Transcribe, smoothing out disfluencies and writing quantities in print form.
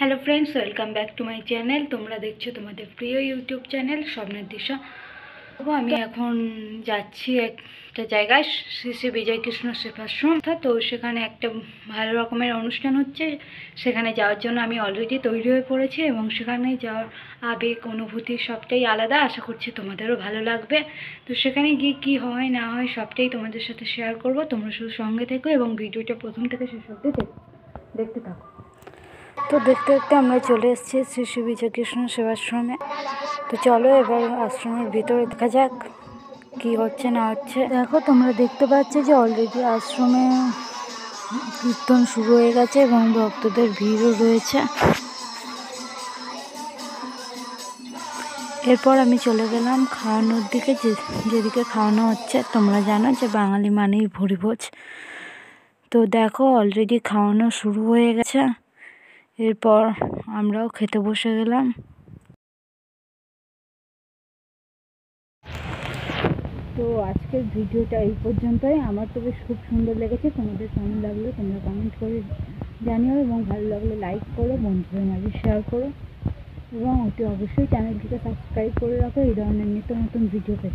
Hello friends, welcome back to my channel. তোমরা দেখছো তোমাদের প্রিয় ইউটিউব চ্যানেল স্বপ্নের দিশা। আমি এখন যাচ্ছি একটা জায়গায়, শ্রী শ্রী বিজয় কৃষ্ণ সেবাশ্রম। তো সেখানে একটা ভালো রকমের অনুষ্ঠান হচ্ছে। সেখানে যাওয়ার জন্য আমি অলরেডি তৈরি হয়ে পড়েছি এবং সেখানে যাওয়ার আবেগ অনুভূতি সবটাই আলাদা। আশা করছি তোমাদেরও ভালো লাগবে। তো সেখানে গিয়ে কী হয় না হয় সবটাই তোমাদের সাথে শেয়ার করব। তোমরা শুধু সঙ্গে থেকো এবং ভিডিওটা প্রথম থেকে শেষ অবধি দেখতে থাকো। তো দেখতে দেখতে আমরা চলে এসেছি শ্রী শ্রী বিজয় কৃষ্ণ সেবাশ্রমে। তো চলো এবার আশ্রমের ভিতরে দেখা যাক কি হচ্ছে না হচ্ছে। দেখো, তোমরা দেখতে পাচ্ছ যে অলরেডি আশ্রমে কীর্তন শুরু হয়ে গেছে এবং ভক্তদের ভিড়ও রয়েছে। এরপর আমি চলে গেলাম খাওয়ানোর দিকে, যেদিকে খাওয়ানো হচ্ছে। তোমরা জানো যে বাঙালি মানেই ভুরিভোজ। তো দেখো অলরেডি খাওয়ানো শুরু হয়ে গেছে। এরপর আমরাও খেতে বসে গেলাম। তো আজকের ভিডিওটা এই পর্যন্তই। আমার তো বেশ খুব সুন্দর লেগেছে। তোমাদের কেমন লাগলো তোমরা কমেন্ট করে জানিও এবং ভালো লাগলে লাইক করো, বন্ধুদের মাঝে শেয়ার করো এবং অতি অবশ্যই চ্যানেলটিকে সাবস্ক্রাইব করে রাখো এই ধরনের নিত্য নতুন ভিডিও পেতে।